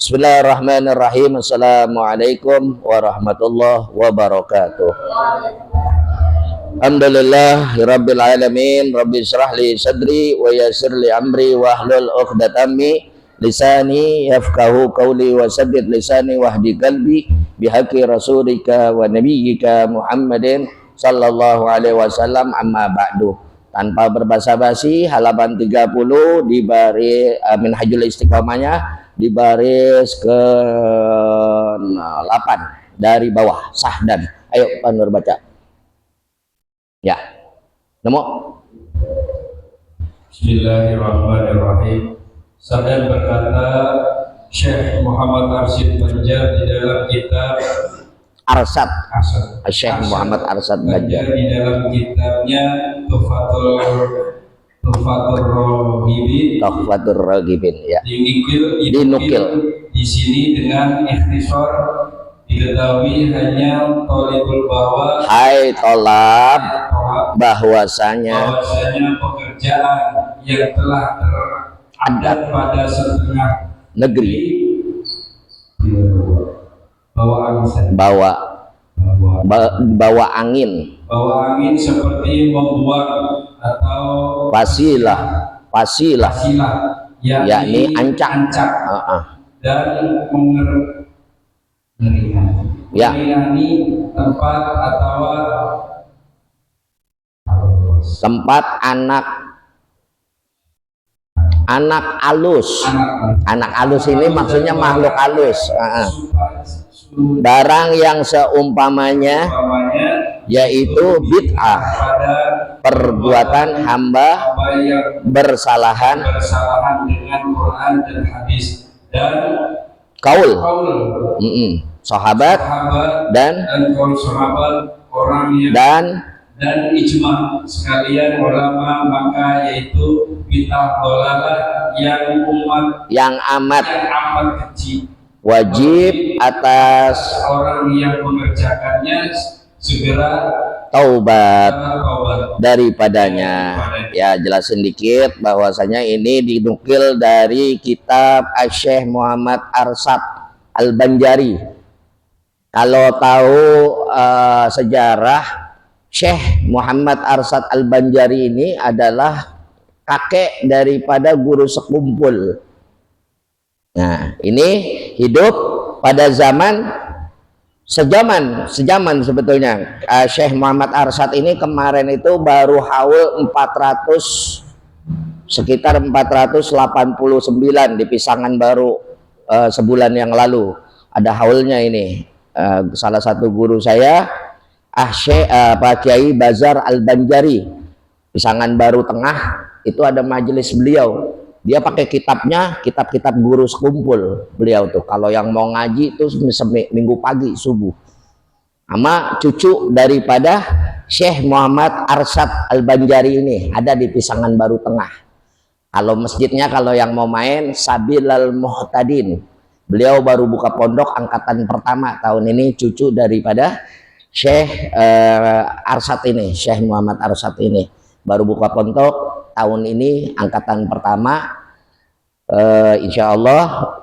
Bismillahirrahmanirrahim. Assalamualaikum warahmatullahi wabarakatuh. Alhamdulillahirabbil alamin. Rabbi shrah li sadri wa yassir li amri wahlul 'uqdatam min lisani yafqahu qawli wa saddid lisani wahdi qalbi bihaqqi rasulika wa nabiyyika Muhammadin sallallahu alaihi wasallam, amma ba'du. Tanpa berbasa-basi, halaman 30 di baris Minhajul Istiqomahnya di baris ke-8 dari bawah, Sahdan. Ayo Pak Nur baca. Ya. Nemu. Bismillahirrahmanirrahim. Sahdan berkata, Syekh Muhammad Arsyad Banjar di dalam kitab Arsyad Syekh Muhammad Arsyad Banjar di dalam kitabnya Tuhfatur Raghibin ya. Dinukil di sini dengan ikhtisar, diketahui hanya tolibul bahwa hai tolab bahwasanya pekerjaan yang telah terada pada setengah negeri bawa angin seperti membuang atau wasilah yakni ancak dan mengingani tempat anak alus ini maksudnya makhluk alus, barang yang seumpamanya yaitu bid'ah, perbuatan hamba bersalahan dengan Quran dan hadis dan kaul sahabat dan dan ijma sekalian ulama, maka yaitu bid'ah dhalalah yang amat kecil, wajib atas orang yang mengerjakannya segera taubat daripadanya. Ya, jelasin dikit bahwasanya ini dinukil dari kitab Syekh Muhammad Arsyad Al-Banjari. Kalau tahu sejarah, Syekh Muhammad Arsyad Al-Banjari ini adalah kakek daripada guru sekumpul. Nah, ini hidup pada sejaman sebetulnya. Syekh Muhammad Arsyad ini kemarin itu baru haul sekitar 489 di Pisangan Baru, sebulan yang lalu ada haulnya ini. Salah satu guru saya Pak Kiai Bazar Al-Banjari, Pisangan Baru Tengah, itu ada majelis beliau. Dia pakai kitab-kitab guru sekumpul beliau tuh. Kalau yang mau ngaji itu minggu pagi subuh. Sama cucu daripada Syekh Muhammad Arsyad Al-Banjari ini ada di Pisangan Baru Tengah. Kalau masjidnya, kalau yang mau main, Sabilal Muhtadin. Beliau baru buka pondok angkatan pertama tahun ini, cucu daripada Syekh Arsyad ini, Syekh Muhammad Arsyad ini baru buka pondok tahun ini angkatan pertama, insya Allah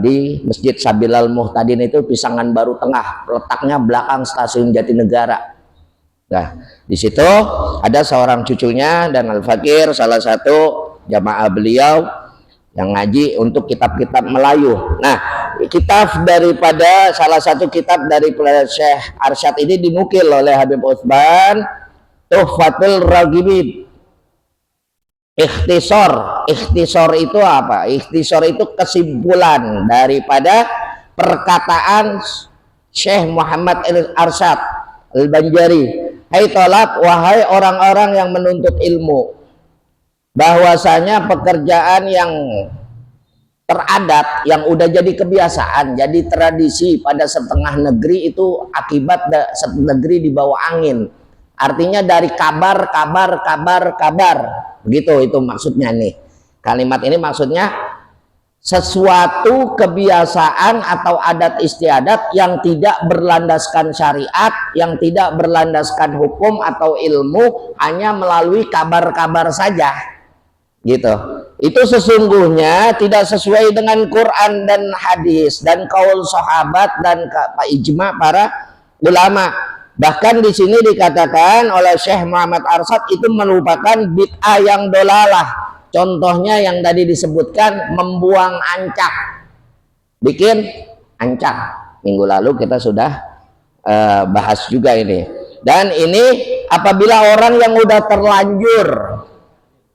di Masjid Sabilal Muhtadin itu Pisangan Baru Tengah, letaknya belakang stasiun Jatinegara. Nah, di situ ada seorang cucunya dan Al-Fakir, salah satu jamaah beliau yang ngaji untuk kitab-kitab Melayu. Nah, salah satu kitab dari Syekh Arsyad ini dinukil oleh Habib Utsman, Tuhfatul Raghibin. Ikhtisar itu apa? Ikhtisar itu kesimpulan daripada perkataan Syekh Muhammad Arsyad Al-Banjari. Hai tolab, wahai orang-orang yang menuntut ilmu, bahwasanya pekerjaan yang teradat, yang udah jadi kebiasaan, jadi tradisi pada setengah negeri itu akibat negeri di bawah angin. Artinya dari kabar, begitu itu maksudnya nih. Kalimat ini maksudnya sesuatu kebiasaan atau adat istiadat yang tidak berlandaskan syariat, yang tidak berlandaskan hukum atau ilmu, hanya melalui kabar-kabar saja. gitu. Itu sesungguhnya tidak sesuai dengan Quran dan hadis dan kaul sahabat dan ijma para ulama. Bahkan di sini dikatakan oleh Syekh Muhammad Arsyad itu merupakan bid'ah yang dolalah. Contohnya yang tadi disebutkan membuang ancak, bikin ancak. Minggu lalu kita sudah bahas juga ini. Dan ini apabila orang yang udah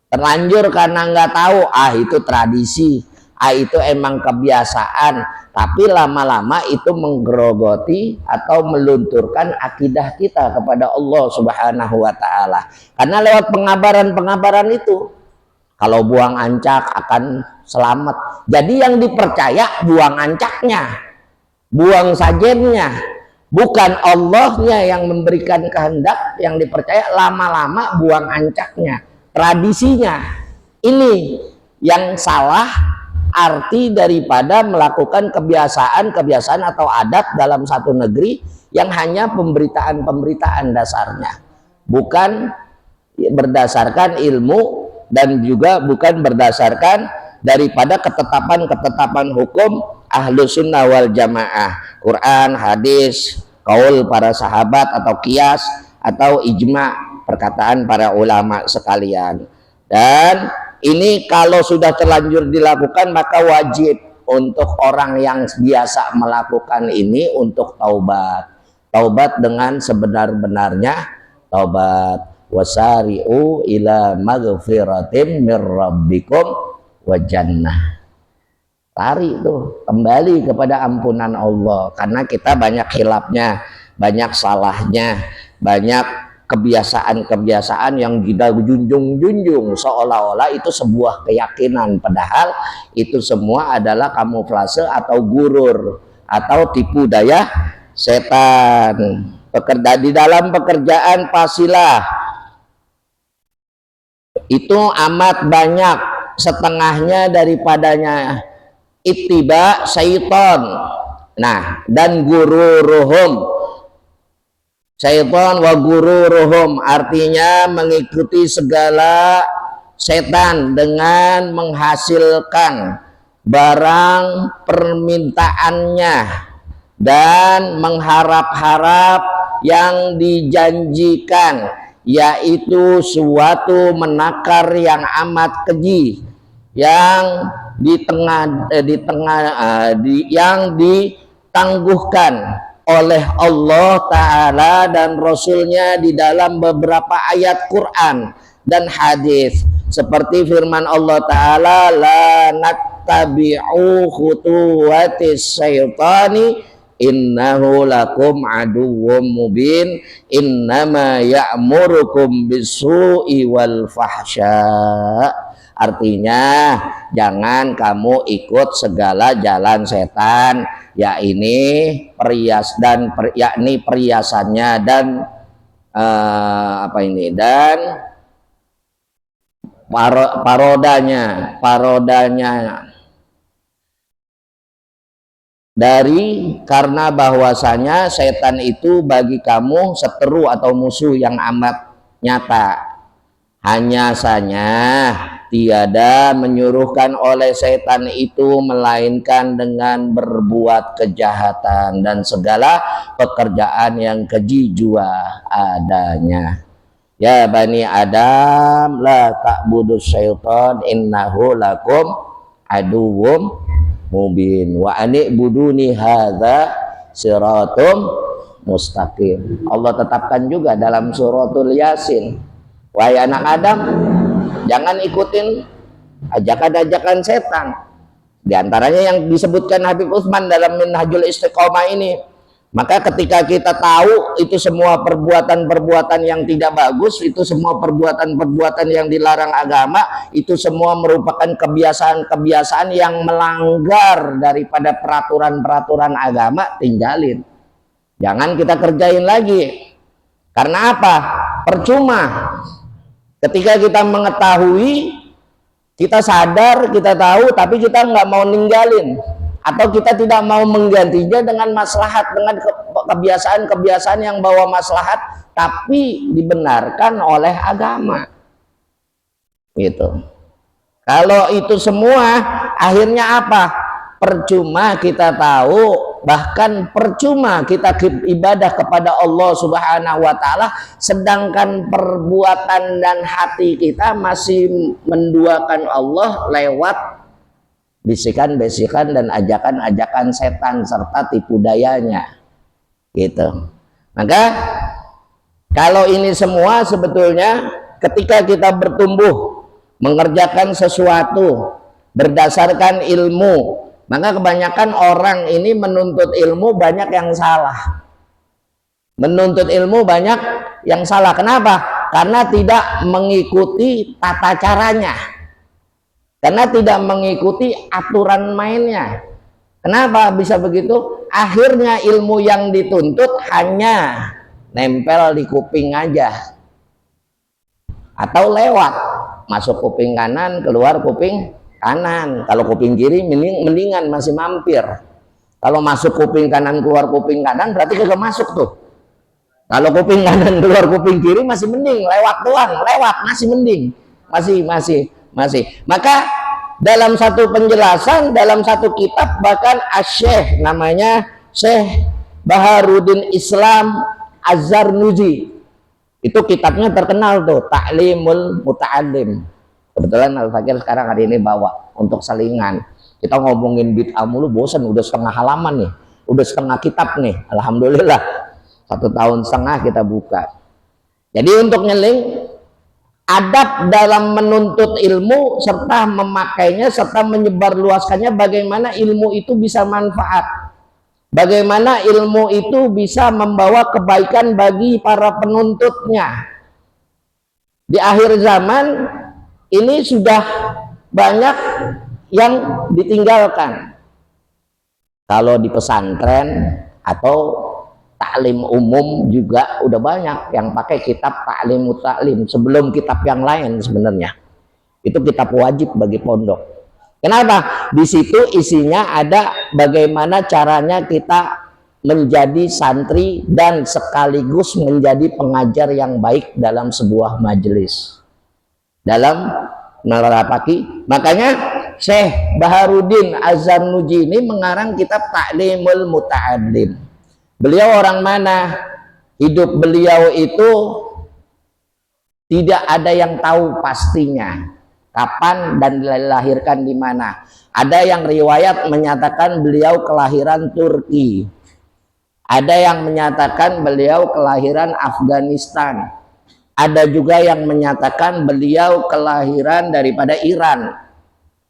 terlanjur karena nggak tahu, itu tradisi, itu emang kebiasaan, tapi lama-lama itu menggerogoti atau melunturkan akidah kita kepada Allah Subhanahu wa Ta'ala. Karena lewat pengabaran-pengabaran itu, kalau buang ancak akan selamat. Jadi yang dipercaya buang ancaknya, buang sajennya, bukan Allahnya yang memberikan kehendak. Yang dipercaya lama-lama buang ancaknya, tradisinya. Ini yang salah arti daripada melakukan kebiasaan atau adat dalam satu negeri yang hanya pemberitaan dasarnya, bukan berdasarkan ilmu dan juga bukan berdasarkan daripada ketetapan hukum Ahlus Sunnah wal Jamaah, Quran, hadis, kaul para sahabat atau qiyas atau ijma, perkataan para ulama sekalian. Dan ini kalau sudah terlanjur dilakukan maka wajib untuk orang yang biasa melakukan ini untuk taubat dengan sebenar-benarnya taubat. Wasari'u ila maghfiratin mir rabbikum wa jannah. Lari tuh kembali kepada ampunan Allah, karena kita banyak khilafnya, banyak salahnya, banyak kebiasaan yang kita junjung seolah-olah itu sebuah keyakinan, padahal itu semua adalah kamuflase atau gurur atau tipu daya setan. Di dalam pekerjaan fasilah itu amat banyak, setengahnya daripadanya ittiba syaitan. Nah, dan gururuhum, syaitan wa gururuhum artinya mengikuti segala setan dengan menghasilkan barang permintaannya dan mengharap-harap yang dijanjikan, yaitu suatu menakar yang amat keji yang yang ditangguhkan oleh Allah Ta'ala dan Rasulnya di dalam beberapa ayat Quran dan hadis, seperti firman Allah Ta'ala, la nattabi'u khutuwatis syaitani innahu lakum aduwwum mubin innama ya'murukum bisu'i wal fahsya. Artinya jangan kamu ikut segala jalan setan, yakni yakni perhiasannya dan dan parodanya karena bahwasanya setan itu bagi kamu seteru atau musuh yang amat nyata. Hanya saja tiada menyuruhkan oleh setan itu melainkan dengan berbuat kejahatan dan segala pekerjaan yang keji jua adanya. Ya bani Adam la ta'budus syaitan innahu lakum aduwwum mubin wa ani'buduni hadza siratum mustaqim. Allah tetapkan juga dalam suratul Yasin, wahai anak Adam, jangan ikutin ajakan-ajakan setan. Di antaranya yang disebutkan Habib Utsman dalam Minhajul Istiqomah ini. Maka ketika kita tahu itu semua perbuatan-perbuatan yang tidak bagus, itu semua perbuatan-perbuatan yang dilarang agama, itu semua merupakan kebiasaan-kebiasaan yang melanggar daripada peraturan-peraturan agama, tinggalin. Jangan kita kerjain lagi. Karena apa? Percuma. Ketika kita mengetahui, kita sadar, kita tahu, tapi kita nggak mau ninggalin, atau kita tidak mau menggantinya dengan maslahat, dengan kebiasaan-kebiasaan yang bawa maslahat tapi dibenarkan oleh agama, gitu. Kalau itu semua akhirnya apa? Percuma kita tahu, bahkan percuma kita ibadah kepada Allah Subhanahu wa taala, sedangkan perbuatan dan hati kita masih menduakan Allah lewat bisikan-bisikan dan ajakan-ajakan setan serta tipu dayanya. Gitu. Maka kalau ini semua sebetulnya ketika kita bertumbuh mengerjakan sesuatu berdasarkan ilmu, maka kebanyakan orang ini menuntut ilmu banyak yang salah. Menuntut ilmu banyak yang salah. Kenapa? Karena tidak mengikuti tata caranya. Karena tidak mengikuti aturan mainnya. Kenapa bisa begitu? Akhirnya ilmu yang dituntut hanya nempel di kuping aja. Atau lewat. Masuk kuping kanan, keluar kuping kanan. Kalau kuping kiri mendingan masih mampir. Kalau masuk kuping kanan keluar kuping kanan berarti kagak masuk tuh. Kalau kuping kanan keluar kuping kiri masih mending, lewat doang, lewat masih mending. Masih. Maka dalam satu penjelasan dalam satu kitab bahkan Asy-Syaikh namanya Syekh Baharuddin Islam Az-Zarnuji. Itu kitabnya terkenal tuh, Ta'limul Muta'allim. Kebetulan Al-Fakir sekarang hari ini bawa untuk selingan. Kita ngomongin bid'ah mulu bosan, udah setengah halaman nih, udah setengah kitab nih. Alhamdulillah 1,5 tahun kita buka. Jadi untuk nyeling, adab dalam menuntut ilmu serta memakainya serta menyebarluaskannya, bagaimana ilmu itu bisa manfaat, bagaimana ilmu itu bisa membawa kebaikan bagi para penuntutnya. Di akhir zaman ini sudah banyak yang ditinggalkan. Kalau di pesantren atau taklim umum juga udah banyak yang pakai kitab Ta'limut Ta'lim sebelum kitab yang lain sebenarnya. Itu kitab wajib bagi pondok. Kenapa? Di situ isinya ada bagaimana caranya kita menjadi santri dan sekaligus menjadi pengajar yang baik dalam sebuah majelis. Dalam menerapaki, makanya Syekh Baharuddin Az-Zarnuji ini mengarang kitab Ta'limul Muta'allim. Beliau orang mana? Hidup beliau itu tidak ada yang tahu pastinya kapan dan dilahirkan di mana. Ada yang riwayat menyatakan beliau kelahiran Turki, ada yang menyatakan beliau kelahiran Afghanistan, ada juga yang menyatakan beliau kelahiran daripada Iran.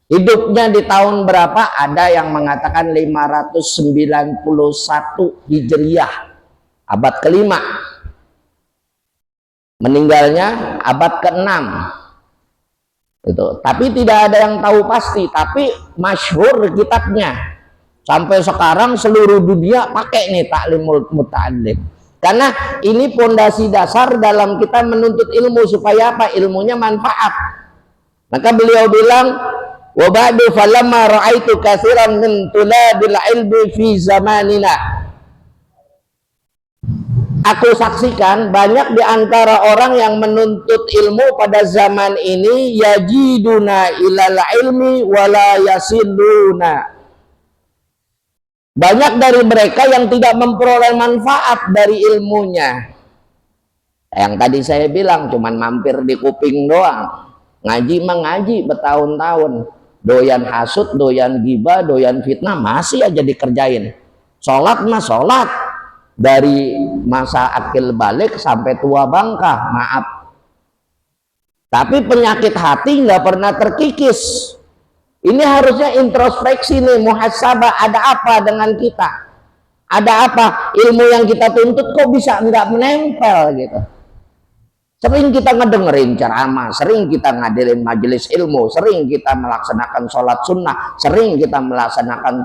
Hidupnya di tahun berapa? Ada yang mengatakan 591 Hijriah, abad ke-5. Meninggalnya abad ke-6. Itu. Tapi tidak ada yang tahu pasti, tapi masyhur kitabnya. Sampai sekarang seluruh dunia pakai nih Ta'limul Muta'allim. Karena ini pondasi dasar dalam kita menuntut ilmu supaya apa? Ilmunya manfaat. Maka beliau bilang, wa ba'du falamma ra'aitu katsiran min tulabil ilmi fi zamanina. Aku saksikan banyak di antara orang yang menuntut ilmu pada zaman ini yajiduna ilal ilmi wala yasiluna. Banyak dari mereka yang tidak memperoleh manfaat dari ilmunya. Yang tadi saya bilang cuman mampir di kuping doang. Ngaji mengaji bertahun-tahun. Doyan hasud, doyan gibah, doyan fitnah masih aja dikerjain. Sholat mah sholat. Dari masa akil balik sampai tua bangka, maaf. Tapi penyakit hati nggak pernah terkikis. Ini harusnya introspeksi nih, muhasabah, ada apa dengan kita? Ada apa? Ilmu yang kita tuntut kok bisa nggak menempel gitu. Sering kita ngedengerin ceramah, sering kita ngadirin majelis ilmu, sering kita melaksanakan sholat sunnah, sering kita melaksanakan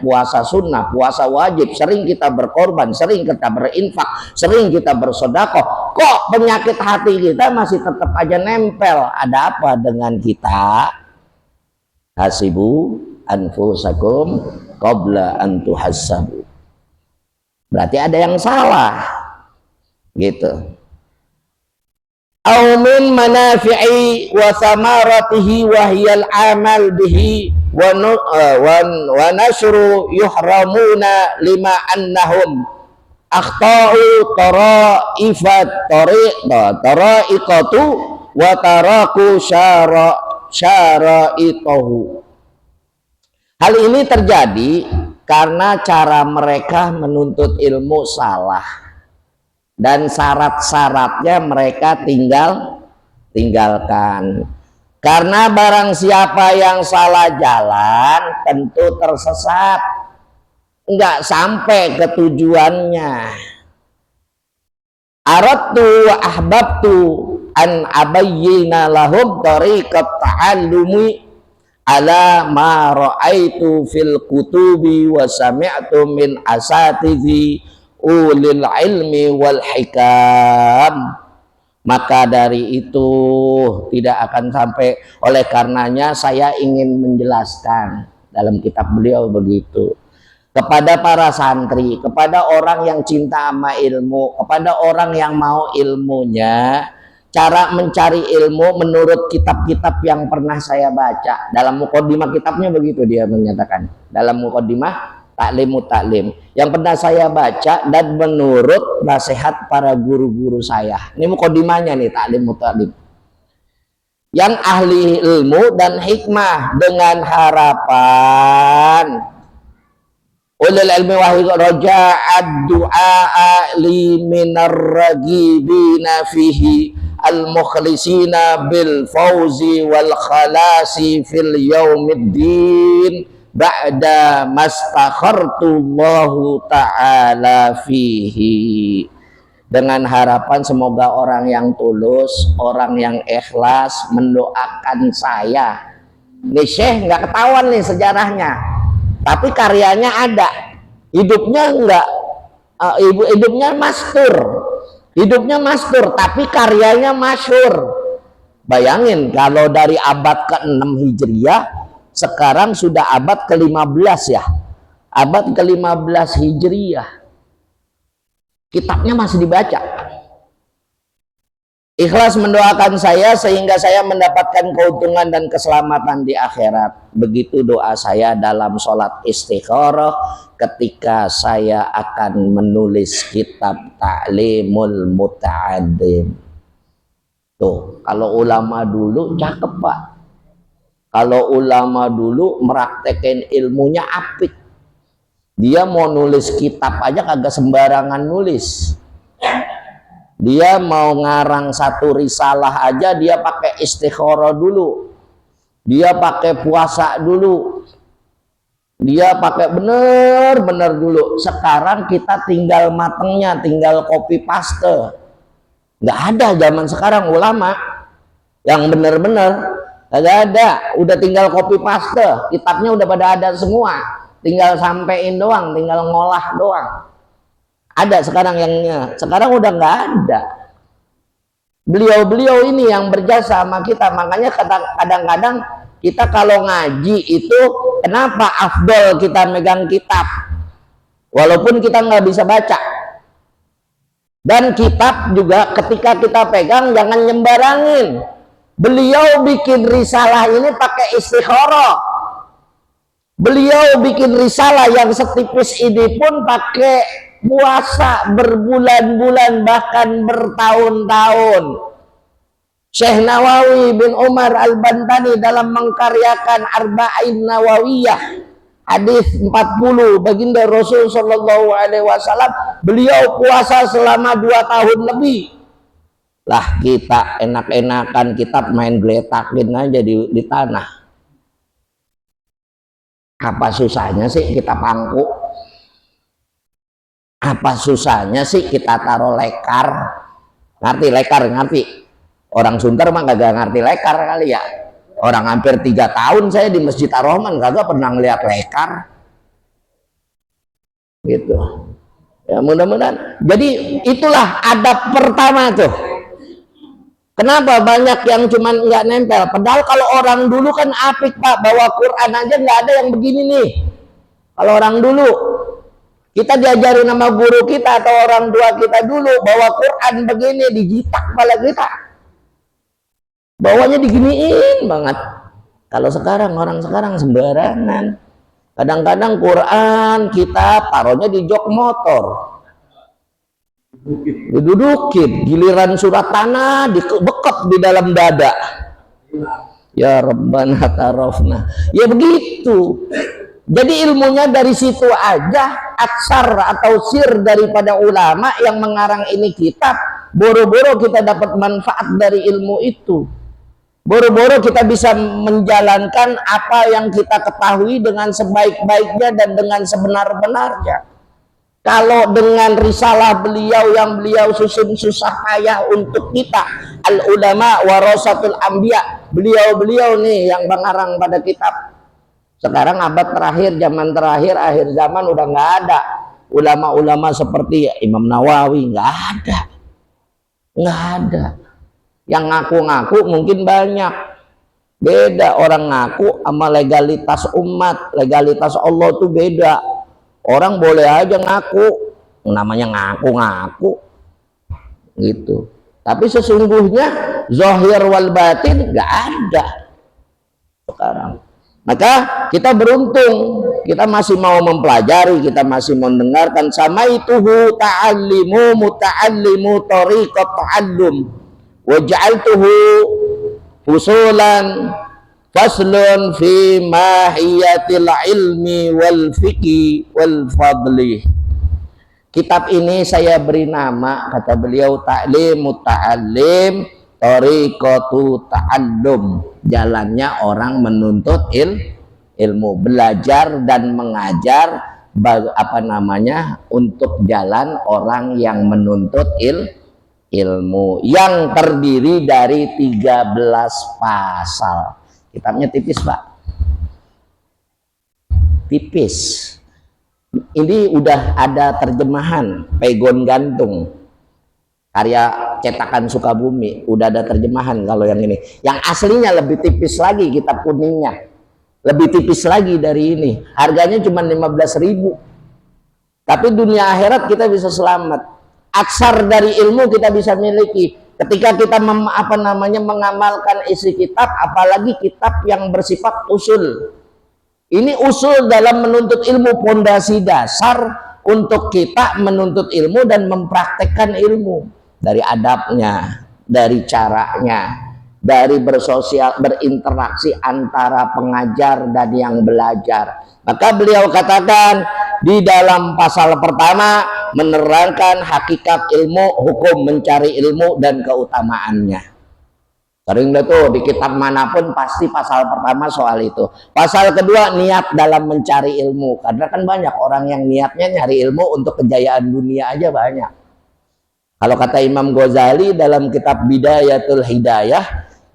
puasa sunnah, puasa wajib, sering kita berkorban, sering kita berinfak, sering kita bersedekah. Kok penyakit hati kita masih tetap aja nempel? Ada apa dengan kita? Hasibu anfusakum qabla an tuhassabu. Berarti ada yang salah gitu. aw min manafi'i wa samaratihi wa hiyal amal bihi wa nasru yuhramuna lima annahum akhtau tara'iqatu wa taraku syara'itahu. Hal ini terjadi karena cara mereka menuntut ilmu salah dan syarat-syaratnya mereka tinggalkan. Karena barang siapa yang salah jalan tentu tersesat, enggak sampai ke tujuannya. Aradtu wa ahbabtu an abayyina lahum tariqat ta'allumi ala ma ra'aitu fil kutubi wa sami'tu min asatizi ulil ilmi wal hikam. Maka dari itu tidak akan sampai, oleh karenanya saya ingin menjelaskan dalam kitab beliau begitu kepada para santri, kepada orang yang cinta sama ilmu, kepada orang yang mau ilmunya, cara mencari ilmu menurut kitab-kitab yang pernah saya baca. Dalam muqaddimah kitabnya begitu dia menyatakan, dalam muqaddimah Ta'limut Ta'lim yang pernah saya baca dan menurut nasihat para guru-guru saya. Ini muqaddimahnya nih, Ta'limut Ta'lim, yang ahli ilmu dan hikmah, dengan harapan ulil ilmi wa raja'ad du'a li minar ragibina fihi al-mukhlisina bil fawzi wal khalasi fil yaumiddin ba'da mastakhartullahu ta'ala fihi. Dengan harapan semoga orang yang tulus, orang yang ikhlas mendoakan saya. Nih Syekh nggak ketahuan nih sejarahnya, tapi karyanya ada, hidupnya enggak, hidupnya mastur, tapi karyanya masyhur. Bayangin kalau dari abad ke-6 Hijriah, sekarang sudah abad ke-15 ya, abad ke-15 Hijriah, kitabnya masih dibaca. Ikhlas mendoakan saya sehingga saya mendapatkan keuntungan dan keselamatan di akhirat. Begitu doa saya dalam sholat istikharah ketika saya akan menulis kitab Ta'limul Muta'addim. Tuh, kalau ulama dulu cakep Pak. Kalau ulama dulu meraktekin ilmunya apik. Dia mau nulis kitab aja kagak sembarangan nulis. Dia mau ngarang satu risalah aja dia pakai istikharah dulu, dia pakai puasa dulu, dia pakai bener-bener dulu. Sekarang kita tinggal matengnya, tinggal copy paste. Nggak ada zaman sekarang ulama yang bener-bener, nggak ada. Udah tinggal copy paste, kitabnya udah pada ada semua, tinggal sampein doang, tinggal ngolah doang. Ada sekarang sekarang udah nggak ada. Beliau-beliau ini yang berjasa sama kita. Makanya kadang-kadang kita kalau ngaji itu kenapa afdol kita megang kitab walaupun kita nggak bisa baca. Dan kitab juga ketika kita pegang jangan nyembarangin. Beliau bikin risalah ini pakai istikharah. Beliau bikin risalah yang setipis ini pun pakai puasa berbulan-bulan bahkan bertahun-tahun. Syekh Nawawi bin Umar Al-Bantani dalam mengkaryakan Arba'in Nawawiyah hadis 40 baginda Rasul sallallahu alaihi wasallam, beliau puasa selama 2 tahun lebih. Lah kita enak-enakan kitab main geletakin aja di tanah. Apa susahnya sih kita pangku? Apa susahnya sih kita taruh lekar? Ngerti lekar? Ngerti? Orang Sunter mah kagak ngerti lekar kali ya. Orang hampir 3 tahun saya di Masjid Ar-Rahman kagak pernah ngeliat lekar. Gitu. Ya mudah-mudahan. Jadi itulah adab pertama tuh. Kenapa banyak yang cuman nggak nempel? Padahal kalau orang dulu kan apik Pak, bawa Quran aja nggak ada yang begini nih. Kalau orang dulu kita diajarin sama guru kita atau orang tua kita dulu bawa Quran begini, dijitak kepala kita. bawahnya diginiin banget. Kalau sekarang, orang sekarang sembarangan. Kadang-kadang Quran kita taruhnya di jok motor, didudukin, giliran surat tanah dibekap di dalam dada. Ya Rabbana tarafna. Ya begitu. Jadi ilmunya dari situ aja. Aksar atau sir daripada ulama yang mengarang ini kitab, boro-boro kita dapat manfaat dari ilmu itu. Boro-boro kita bisa menjalankan apa yang kita ketahui dengan sebaik-baiknya dan dengan sebenar-benarnya. Kalau dengan risalah beliau yang beliau susun susah payah untuk kita, al ulama warasatul anbiya, beliau-beliau nih yang mengarang pada kitab. Sekarang abad terakhir, zaman terakhir, akhir zaman udah nggak ada ulama-ulama seperti Imam Nawawi, nggak ada. Yang ngaku-ngaku mungkin banyak. Beda orang ngaku sama legalitas umat, legalitas Allah tuh beda. Orang boleh aja ngaku, namanya ngaku-ngaku gitu. Tapi sesungguhnya zahir wal batin nggak ada sekarang. Maka kita beruntung, kita masih mau mempelajari, kita masih mendengarkan. Sama itu ta'allimu muta'allimu tariqat ta'allum waj'altuhu fusulan faslun fi mahiyatil ilmi wal fiqhi wal fadli. Kitab ini saya beri nama, kata beliau, Ta'limu Ta'allim Tariqatu Ta'allum, jalannya orang menuntut ilmu, belajar dan mengajar, untuk jalan orang yang menuntut ilmu, yang terdiri dari 13 pasal. Kitabnya tipis, Pak, tipis. Ini udah ada terjemahan Pegon Gantung, karya cetakan Sukabumi, udah ada terjemahan. Kalau yang ini, yang aslinya lebih tipis lagi, kitab kuningnya lebih tipis lagi dari ini, harganya cuma 15.000. Tapi dunia akhirat kita bisa selamat. Aksar dari ilmu kita bisa miliki ketika kita mengamalkan isi kitab, apalagi kitab yang bersifat usul. Ini usul dalam menuntut ilmu, pondasi dasar untuk kita menuntut ilmu dan mempraktekkan ilmu, dari adabnya, dari caranya, dari berinteraksi antara pengajar dan yang belajar. Maka beliau katakan di dalam pasal pertama menerangkan hakikat ilmu, hukum mencari ilmu dan keutamaannya. Sering tuh di kitab manapun pasti pasal pertama soal itu. Pasal kedua niat dalam mencari ilmu, karena kan banyak orang yang niatnya nyari ilmu untuk kejayaan dunia aja banyak. Kalau kata Imam Ghazali dalam kitab Bidayatul Hidayah,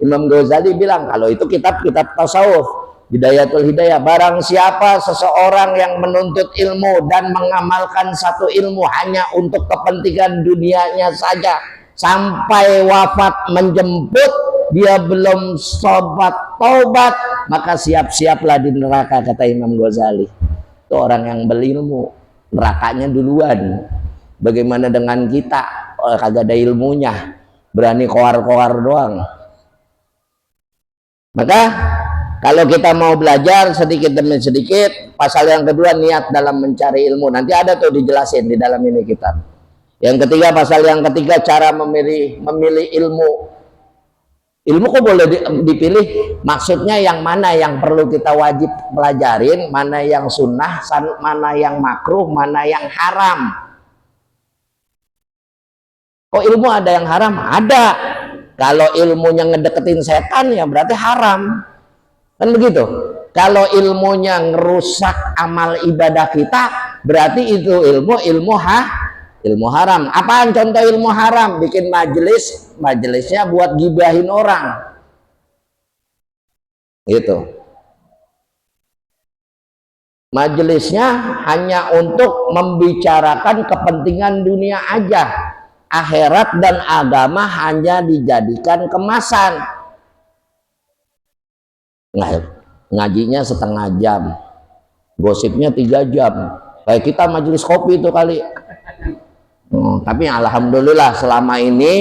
Imam Ghazali bilang kalau itu kitab-kitab tasawuf, Bidayatul Hidayah, barang siapa seseorang yang menuntut ilmu dan mengamalkan satu ilmu hanya untuk kepentingan dunianya saja, sampai wafat menjemput dia belum tobat, maka siap-siaplah di neraka, kata Imam Ghazali. Itu orang yang berilmu, nerakanya duluan. Bagaimana dengan kita? Kagak ada ilmunya, berani koar-koar doang. Maka kalau kita mau belajar sedikit demi sedikit, pasal yang kedua niat dalam mencari ilmu, nanti ada tuh dijelasin di dalam ini kitab. Yang ketiga, pasal yang ketiga, cara memilih ilmu. Ilmu kok boleh dipilih, maksudnya yang mana yang perlu kita wajib pelajarin, mana yang sunnah, mana yang makruh, mana yang haram. Kok ilmu ada yang haram? Ada. Kalau ilmunya ngedeketin setan ya berarti haram, kan begitu. Kalau ilmunya ngerusak amal ibadah kita, berarti itu ilmu haram. Apaan contoh ilmu haram? Bikin majelisnya buat gibahin orang, gitu. Majelisnya hanya untuk membicarakan kepentingan dunia aja, akhirat dan agama hanya dijadikan kemasan. Ngajinya setengah jam, gosipnya 3 jam. Kayak kita majelis kopi itu kali. Tapi alhamdulillah selama ini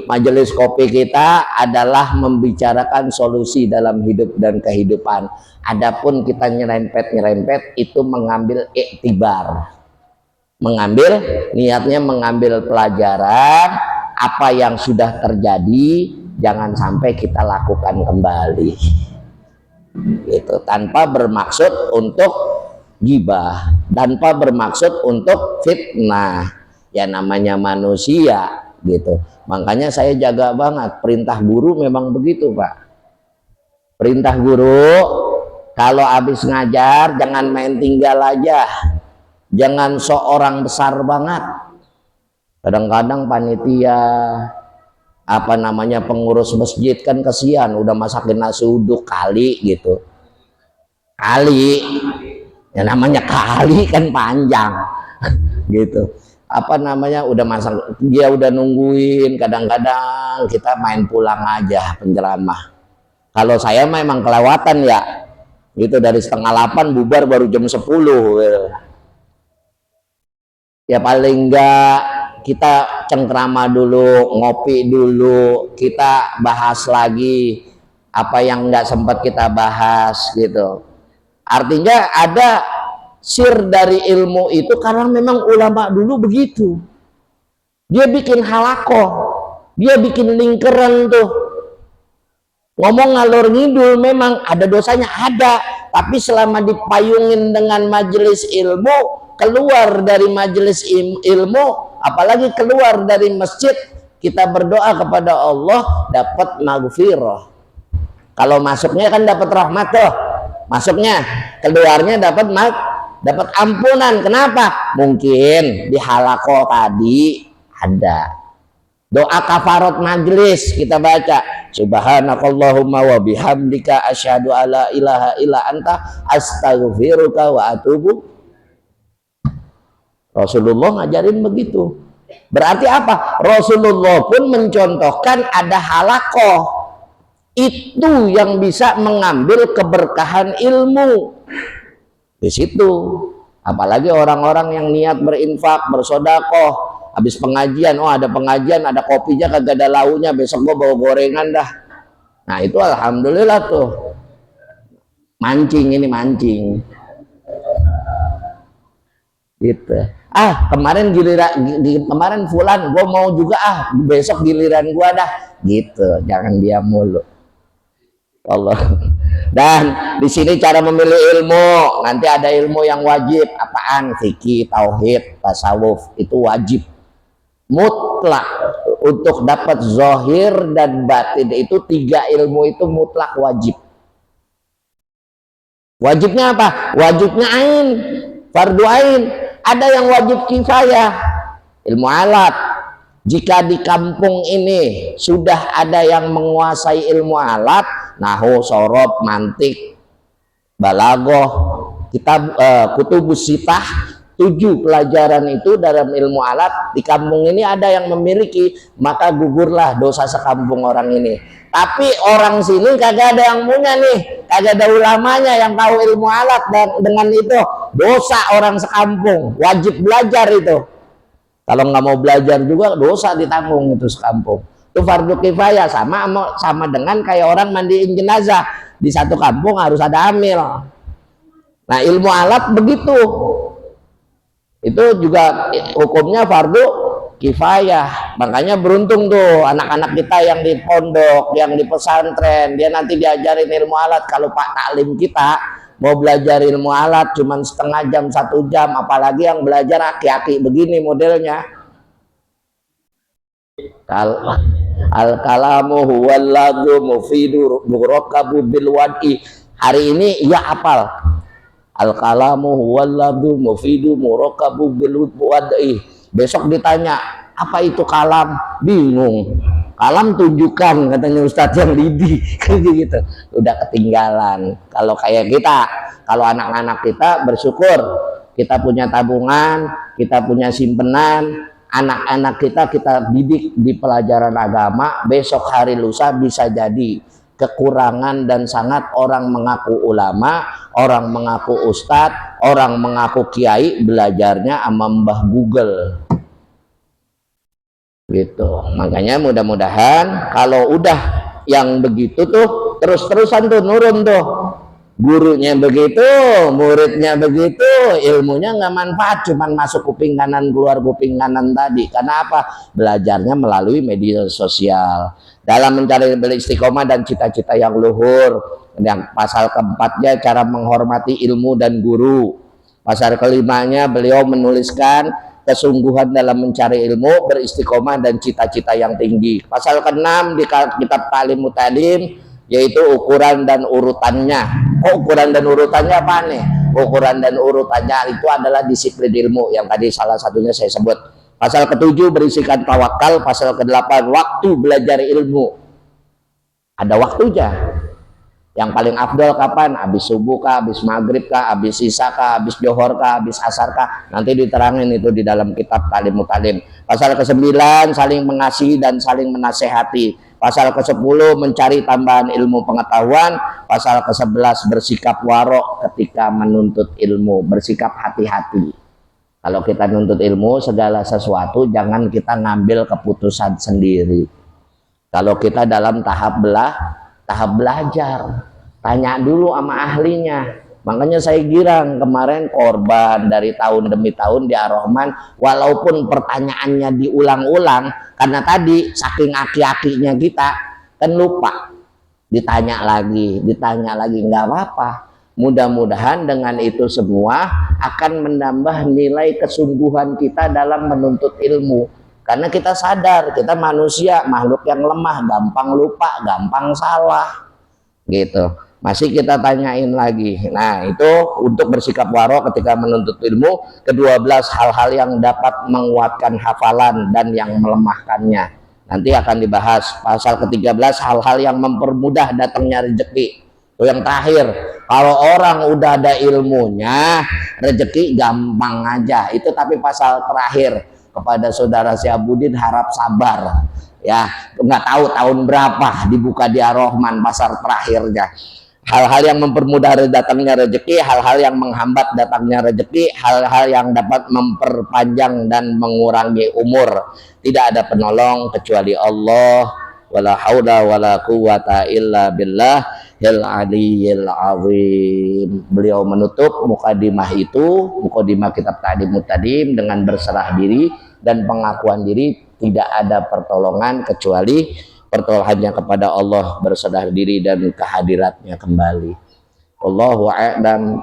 majelis kopi kita adalah membicarakan solusi dalam hidup dan kehidupan. Adapun kita nyerempet itu mengambil iktibar, niatnya mengambil pelajaran apa yang sudah terjadi, jangan sampai kita lakukan kembali. Gitu, tanpa bermaksud untuk gibah, tanpa bermaksud untuk fitnah. Ya namanya manusia gitu. Makanya saya jaga banget perintah guru, memang begitu Pak. Perintah guru kalau habis ngajar jangan main tinggal aja, jangan seorang besar banget. Kadang-kadang panitia pengurus masjid kan kesian, udah masakin nasi uduk kali gitu, kali ya namanya kali kan panjang gitu, udah masak, dia udah nungguin, kadang-kadang kita main pulang aja penceramah. Kalau saya memang kelewatan ya gitu, dari 7:30 bubar baru jam 10 gitu. Ya paling enggak kita cengkrama dulu, ngopi dulu, kita bahas lagi apa yang enggak sempat kita bahas gitu. Artinya ada sir dari ilmu itu, karena memang ulama dulu begitu. Dia bikin halakoh, dia bikin lingkaran tuh. Ngomong ngalor ngidul memang ada dosanya, ada. Tapi selama dipayungin dengan majelis ilmu, keluar dari majelis ilmu, apalagi keluar dari masjid, kita berdoa kepada Allah dapat maghfirah. Kalau masuknya kan dapat rahmat tuh, masuknya, keluarnya dapat ampunan. Kenapa? Mungkin di halakoh tadi ada doa kafarat majelis, kita baca subhanakallahumma wa bihamdika asyhadu alla ilaha illa anta astaghfiruka wa atubu. Rasulullah ngajarin begitu. Berarti apa? Rasulullah pun mencontohkan ada halakoh, itu yang bisa mengambil keberkahan ilmu di situ. Apalagi orang-orang yang niat berinfak, bersodakoh, habis pengajian, oh ada pengajian, ada kopinya kagak ada launya, besok gua bawa gorengan dah. Nah itu alhamdulillah tuh, mancing, ini mancing gitu. Kemarin kemarin fulan, gua mau juga, besok giliran gua dah gitu. Jangan diam mulu Allah. Dan di sini cara memilih ilmu, nanti ada ilmu yang wajib, apaan? Fikih, tauhid, tasawuf, itu wajib mutlak untuk dapat zahir dan batin. Itu 3 ilmu itu mutlak wajib. Wajibnya apa? Wajibnya ain, fardu ain. Ada yang wajib kifayah, ilmu alat. Jika di kampung ini sudah ada yang menguasai ilmu alat, nahwu, shorob, mantik, balaghah, kitab kutubus sitah, 7 pelajaran itu dalam ilmu alat, di kampung ini ada yang memiliki, maka gugurlah dosa sekampung orang ini. Tapi orang sini kagak ada yang punya nih, kagak ada ulamanya yang tahu ilmu alat, dan dengan itu dosa orang sekampung, wajib belajar itu. Kalau nggak mau belajar juga dosa ditanggung itu sekampung. Itu fardu kifayah, sama dengan kayak orang mandiin jenazah, di satu kampung harus ada amil. Nah ilmu alat begitu, itu juga hukumnya fardu kifayah. Makanya beruntung tuh anak-anak kita yang di pondok, yang di pesantren, dia nanti diajarin ilmu alat. Kalau Pak Taklim kita mau belajar ilmu alat cuman setengah jam, 1 jam, apalagi yang belajar aki-aki begini modelnya. Al-kalamu huwal ladzu mufidu murakabu bil wadi. Hari ini ia apal. Al-kalamu huwal ladzu mufidu murakabu bil wadi. Besok ditanya apa itu kalam, bingung. Kalam tunjukkan, katanya Ustadz yang lidi gitu. Udah ketinggalan. Kalau kayak kita, kalau anak-anak kita bersyukur, kita punya tabungan, kita punya simpenan, anak-anak kita didik di pelajaran agama. Besok hari lusa bisa jadi kekurangan dan sangat orang mengaku ulama, orang mengaku ustadz, orang mengaku kiai, belajarnya sama Mbah Google. gitu. Makanya mudah-mudahan kalau udah yang begitu tuh terus-terusan tuh nurun tuh, gurunya begitu, muridnya begitu, ilmunya nggak manfaat, cuman masuk kuping kanan keluar kuping kanan tadi. Karena apa? Belajarnya melalui media sosial. Dalam mencari istiqomah dan cita-cita yang luhur. Yang pasal keempatnya cara menghormati ilmu dan guru. Pasal kelimanya beliau menuliskan kesungguhan dalam mencari ilmu, beristiqomah dan cita-cita yang tinggi. Pasal ke-6 di kitab Ta'lim Mutalim yaitu ukuran dan urutannya. Ukuran dan urutannya apa nih? Ukuran dan urutannya itu adalah disiplin ilmu yang tadi salah satunya saya sebut. Pasal ke-7 berisikan tawakal. Pasal ke-8 waktu belajar ilmu. Ada waktunya. Yang paling afdol kapan? Habis subuh kah, habis maghrib kah, habis isya kah, habis johor kah, habis asar kah? Nanti diterangin itu di dalam kitab Ta'lim Mutalim. Pasal ke-9 saling mengasihi dan saling menasehati. Pasal ke-10 mencari tambahan ilmu pengetahuan. Pasal ke-11 bersikap warok ketika menuntut ilmu, bersikap hati-hati. Kalau kita nuntut ilmu segala sesuatu jangan kita ngambil keputusan sendiri. Kalau kita dalam tahap belajar, tanya dulu sama ahlinya. Makanya saya girang kemarin korban dari tahun demi tahun di Ar-Rahman, walaupun pertanyaannya diulang-ulang karena tadi saking aki-akinya kita kan lupa, ditanya lagi nggak apa-apa. Mudah-mudahan dengan itu semua akan menambah nilai kesungguhan kita dalam menuntut ilmu. Karena kita sadar kita manusia, makhluk yang lemah, gampang lupa, gampang salah gitu. Masih kita tanyain lagi. Nah itu untuk bersikap warok ketika menuntut ilmu. Ke-12 hal-hal yang dapat menguatkan hafalan dan yang melemahkannya. Nanti akan dibahas. Pasal ke-13 hal-hal yang mempermudah datangnya rezeki. Itu yang terakhir, kalau orang udah ada ilmunya rezeki gampang aja. Itu tapi pasal terakhir. Kepada saudara Syahabudin harap sabar ya, nggak tahu tahun berapa dibuka di Ar-Rahman pasar terakhirnya. Hal-hal yang mempermudah datangnya rezeki, hal-hal yang menghambat datangnya rezeki, hal-hal yang dapat memperpanjang dan mengurangi umur. Tidak ada penolong kecuali Allah. Wala haula wala quwata illa billah al-aliyyil azim. Beliau menutup mukadimah itu, mukadimah kitab Ta'lim Mutalim dengan berserah diri dan pengakuan diri tidak ada pertolongan kecuali pertolongannya kepada Allah, berserah diri dan kehadiratnya kembali. Allahu a'lam.